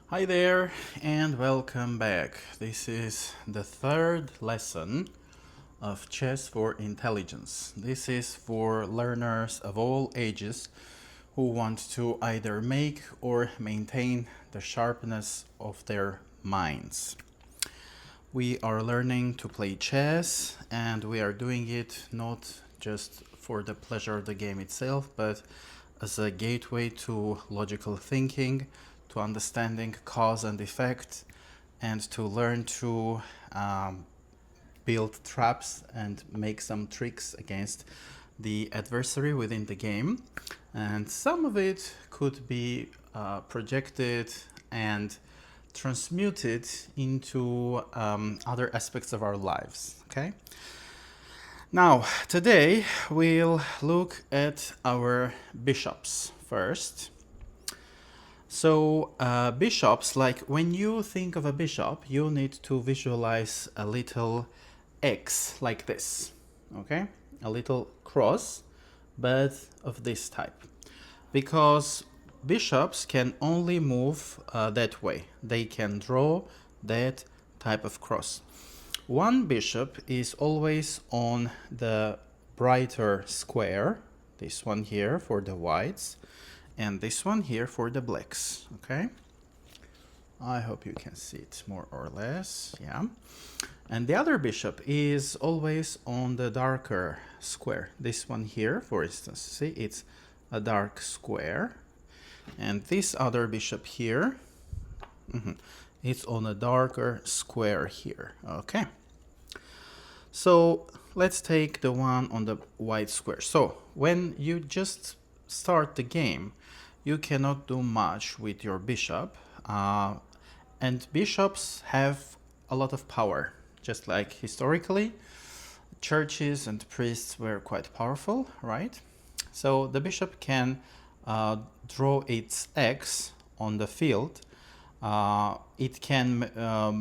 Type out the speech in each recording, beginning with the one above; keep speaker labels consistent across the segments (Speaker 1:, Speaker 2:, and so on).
Speaker 1: Hi there and welcome back. This is the third lesson of Chess for Intelligence. This is for learners of all ages who want to either make or maintain the sharpness of their minds. We are learning to play chess and we are doing it not just for the pleasure of the game itself, but as a gateway to logical thinking, to understanding cause and effect, and to learn to build traps and make some tricks against the adversary within the game. And some of it could be projected and transmuted into other aspects of our lives. Okay. Now, today we'll look at our bishops first. So, bishops, like when you think of a bishop, you need to visualize a little X like this, okay? A little cross, but of this type. Because bishops can only move that way. They can draw that type of cross. One bishop is always on the brighter square, this one here for the whites, and this one here for the blacks, okay? I hope you can see it more or less, yeah. And the other bishop is always on the darker square. This one here, for instance, see, it's a dark square. And this other bishop here, it's on a darker square here, okay? So let's take the one on the white square. So when you just start the game, you cannot do much with your bishop. And bishops have a lot of power. Just like historically, churches and priests were quite powerful, right? So the bishop can draw its X on the field. It can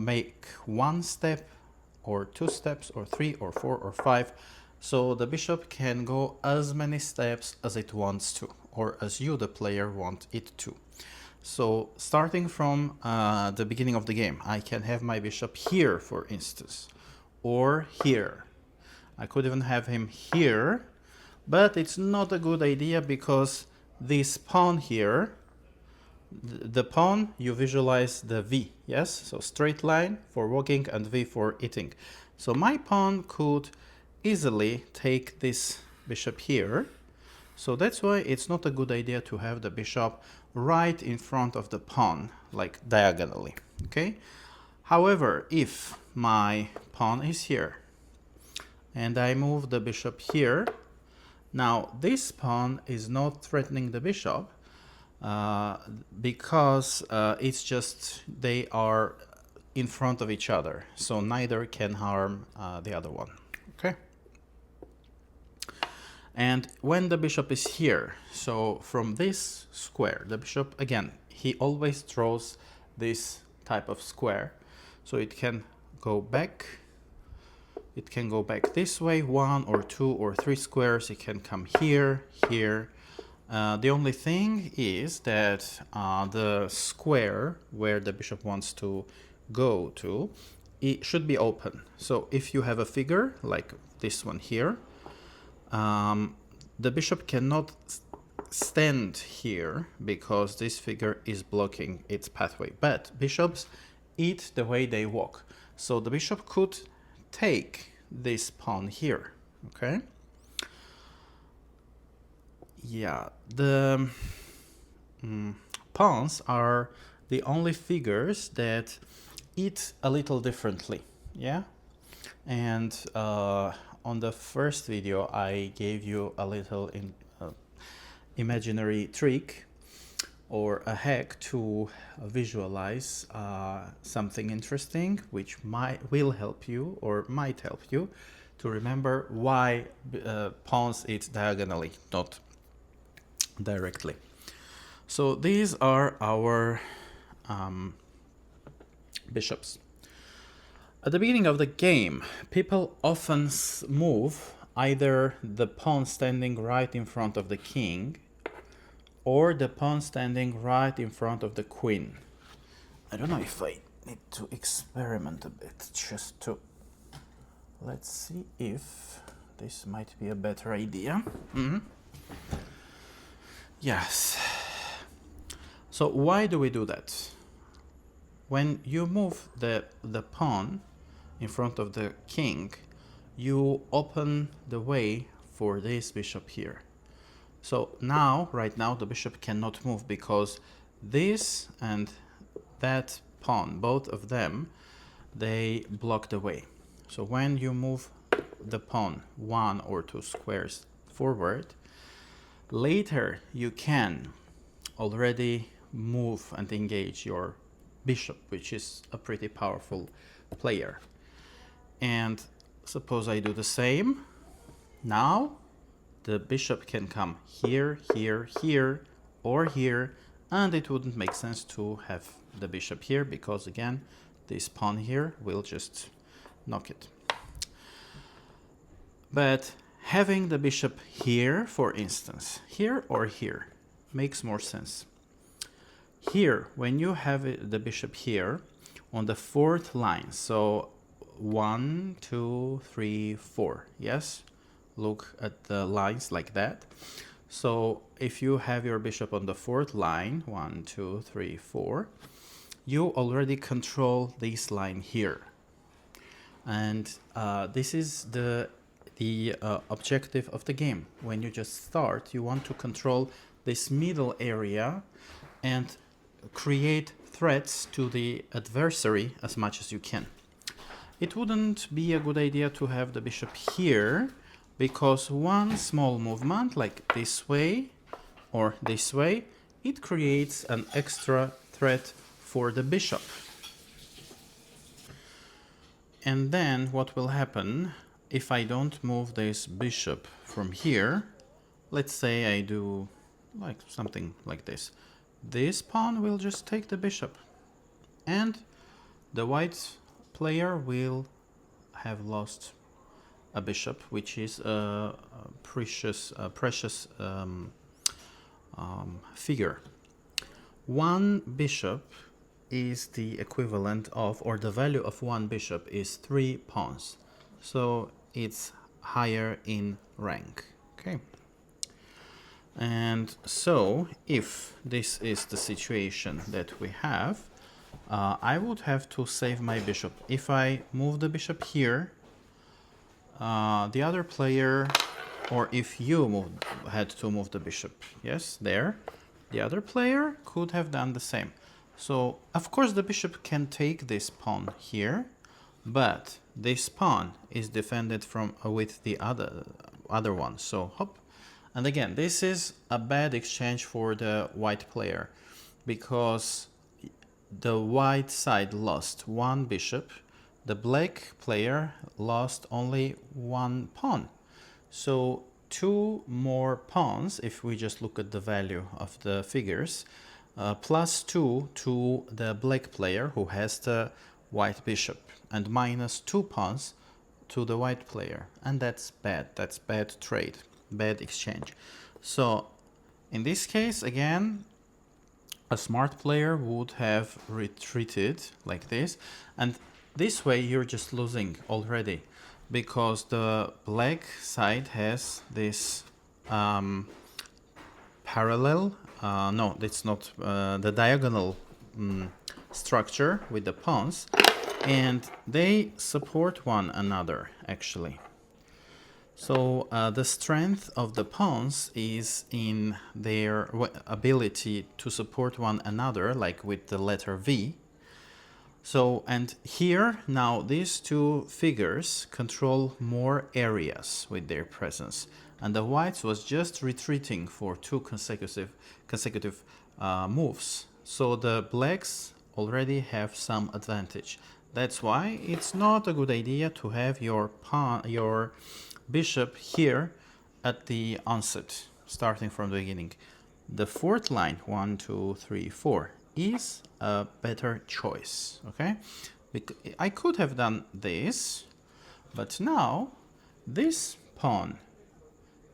Speaker 1: make one step or two steps or three or four or five. So the bishop can go as many steps as it wants to, or as you, the player, want it to. So starting from the beginning of the game, I can have my bishop here, for instance, or here. I could even have him here, but it's not a good idea because this pawn here, the pawn, you visualize the V, yes? So straight line for walking and V for eating. So my pawn could easily take this bishop here. So that's why it's not a good idea to have the bishop right in front of the pawn, like diagonally, okay? However, if my pawn is here and I move the bishop here, now this pawn is not threatening the bishop, because it's just they are in front of each other, so neither can harm the other one, okay? And when the bishop is here, so from this square, the bishop, again, he always draws this type of square, so it can go back. It can go back this way, one or two or three squares. It can come here, here. The only thing is that the square where the bishop wants to go to, it should be open. So if you have a figure like this one here, the bishop cannot stand here because this figure is blocking its pathway. But bishops eat the way they walk. So the bishop could take this pawn here, okay? Yeah, the pawns are the only figures that eat a little differently, yeah? And on the first video, I gave you a little imaginary trick or a hack to visualize something interesting, which will help you or might help you to remember why pawns eat diagonally, not directly. So these are our bishops. At the beginning of the game, people often move either the pawn standing right in front of the king or the pawn standing right in front of the queen. I don't know if I need to experiment a bit just to... Let's see if this might be a better idea. Yes. So why do we do that? When you move the pawn in front of the king, you open the way for this bishop here. So now, right now, the bishop cannot move because this and that pawn, both of them, they block the way. So when you move the pawn 1 or 2 squares forward, later you can already move and engage your bishop, which is a pretty powerful player. And suppose I do the same. Now the bishop can come here, here, here, or here, and it wouldn't make sense to have the bishop here because, again, this pawn here will just knock it. But having the bishop here, for instance, here or here, makes more sense. Here, when you have the bishop here on the 4th line, so 1, 2, 3, 4, yes? Look at the lines like that. So if you have your bishop on the 4th line, 1, 2, 3, 4, you already control this line here. And this is the objective of the game. When you just start, you want to control this middle area and create threats to the adversary as much as you can. It wouldn't be a good idea to have the bishop here, because one small movement like this way or this way, it creates an extra threat for the bishop. And then what will happen if I don't move this bishop from here? Let's say I do like something like this. This pawn will just take the bishop, and the white player will have lost a bishop, which is a precious figure. One bishop is the equivalent of, or the value of one bishop is 3 pawns. So it's higher in rank. Okay. And so if this is the situation that we have, I would have to save my bishop. If I move the bishop here, the other player, or if you had to move the bishop, yes, there, the other player could have done the same. So, of course, the bishop can take this pawn here, but this pawn is defended from with the other one. So, hop. And again, this is a bad exchange for the white player, because the white side lost one bishop, the black player lost only one pawn. So 2 more pawns, if we just look at the value of the figures, plus 2 to the black player who has the white bishop, and minus 2 pawns to the white player. And that's bad. That's bad trade, bad exchange. So in this case, again, a smart player would have retreated like this, and this way you're just losing already, because the black side has this parallel, no, it's not the diagonal structure with the pawns, and they support one another actually. So the strength of the pawns is in their ability to support one another, like with the letter V. So, and here now these 2 figures control more areas with their presence, and the whites was just retreating for 2 consecutive moves. So the blacks already have some advantage. That's why it's not a good idea to have your bishop here at the onset, starting from the beginning. The 4th line, 1, 2, 3, 4, is a better choice, okay? I could have done this, but now this pawn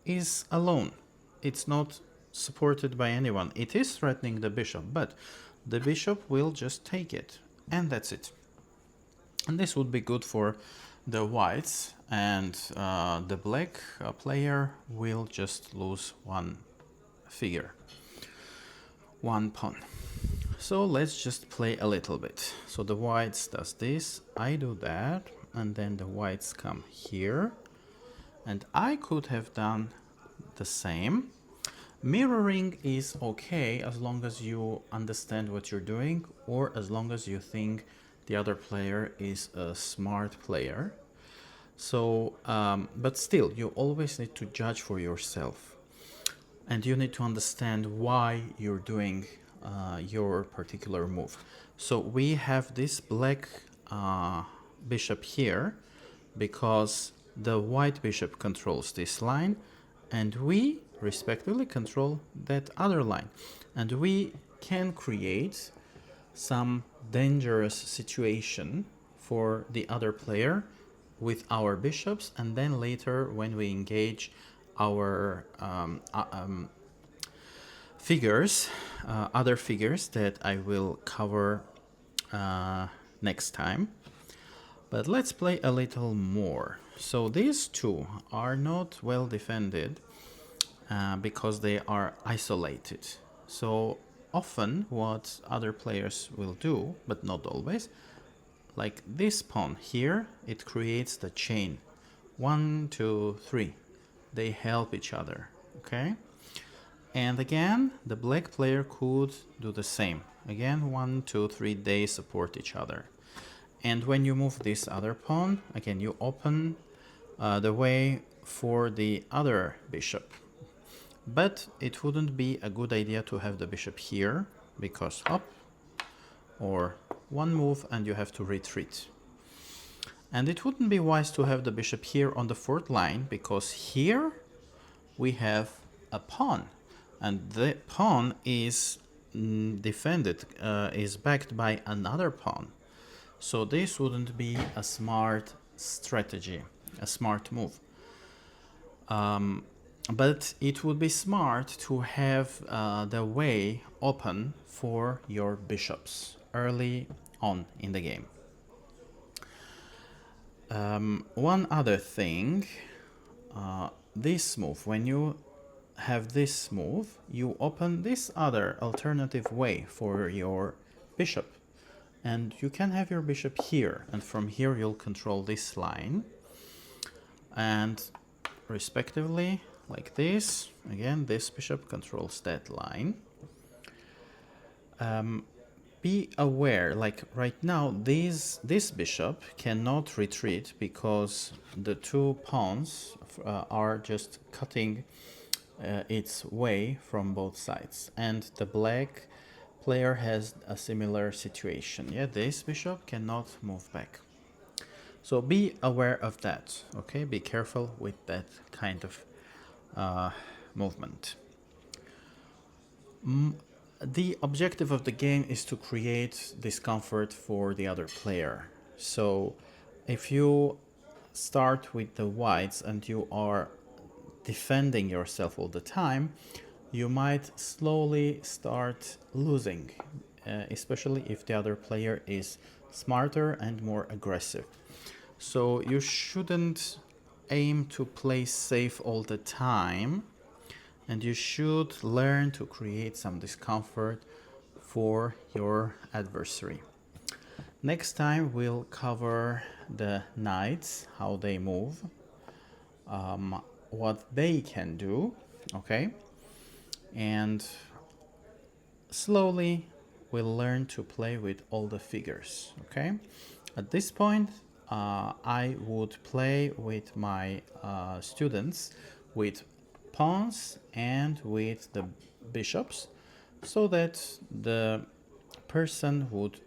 Speaker 1: is alone. It's not supported by anyone. It is threatening the bishop, but the bishop will just take it, and that's it. And this would be good for the whites, and the black player will just lose one figure, one pawn. So let's just play a little bit. So the whites does this, I do that, and then the whites come here, and I could have done the same. Mirroring is okay as long as you understand what you're doing, or as long as you think the other player is a smart player. So, but still, you always need to judge for yourself, and you need to understand why you're doing your particular move. So we have this black bishop here because the white bishop controls this line, and we respectively control that other line, and we can create some dangerous situation for the other player with our bishops, and then later when we engage our figures, other figures that I will cover next time. But let's play a little more. So these two are not well defended because they are isolated. So often what other players will do, but not always, like this pawn here, it creates the chain. 1, 2, 3. They help each other, okay? And again, the black player could do the same. Again, 1, 2, 3, they support each other. And when you move this other pawn, again, you open the way for the other bishop. But it wouldn't be a good idea to have the bishop here, because hop, or one move and you have to retreat. And it wouldn't be wise to have the bishop here on the fourth line, because here we have a pawn, and the pawn is defended, is backed by another pawn. So this wouldn't be a smart strategy, a smart move. But it would be smart to have the way open for your bishops early on in the game. One other thing, this move, when you have this move, you open this other alternative way for your bishop. And you can have your bishop here, and from here you'll control this line. And respectively, like this, again, this bishop controls that line. Be aware, like right now, this bishop cannot retreat because the two pawns are just cutting its way from both sides. And the black player has a similar situation. Yeah, this bishop cannot move back. So be aware of that, okay? Be careful with that kind of movement. The objective of the game is to create discomfort for the other player. So if you start with the whites and you are defending yourself all the time, you might slowly start losing, especially if the other player is smarter and more aggressive. So you shouldn't aim to play safe all the time, and you should learn to create some discomfort for your adversary. Next time we'll cover the knights, how they move, what they can do, okay? And slowly we'll learn to play with all the figures, okay? At this point, I would play with my students with pawns and with the bishops, so that the person would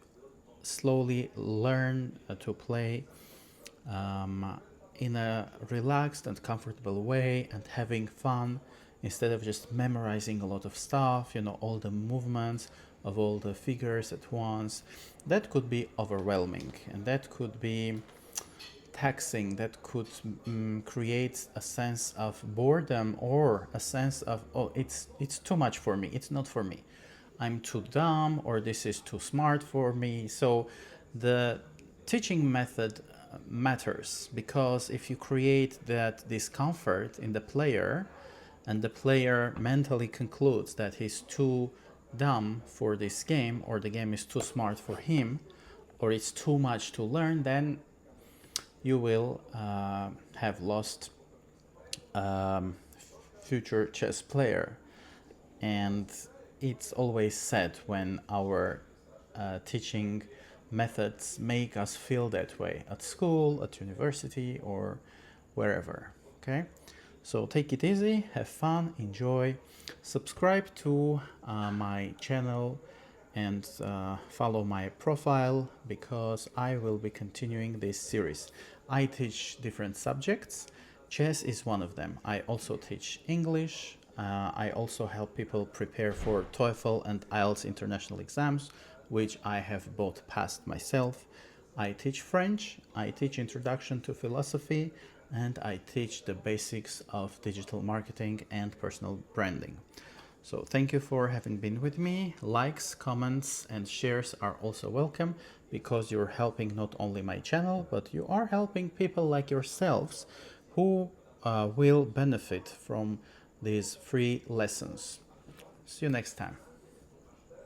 Speaker 1: slowly learn to play in a relaxed and comfortable way and having fun, instead of just memorizing a lot of stuff, you know, all the movements of all the figures at once. That could be overwhelming, and that could be taxing, that could create a sense of boredom, or a sense of, oh, it's too much for me, it's not for me. I'm too dumb, or this is too smart for me. So the teaching method matters, because if you create that discomfort in the player, and the player mentally concludes that he's too dumb for this game, or the game is too smart for him, or it's too much to learn, then you will have lost future chess player. And it's always sad when our teaching methods make us feel that way at school, at university, or wherever. Okay, so take it easy, have fun, enjoy, subscribe to my channel, and follow my profile, because I will be continuing this series. I teach different subjects. Chess is one of them. I also teach English. I also help people prepare for TOEFL and IELTS international exams, which I have both passed myself. I teach French, I teach Introduction to Philosophy, and I teach the basics of digital marketing and personal branding. So thank you for having been with me. Likes, comments, and shares are also welcome, because you're helping not only my channel, but you are helping people like yourselves who will benefit from these free lessons. See you next time.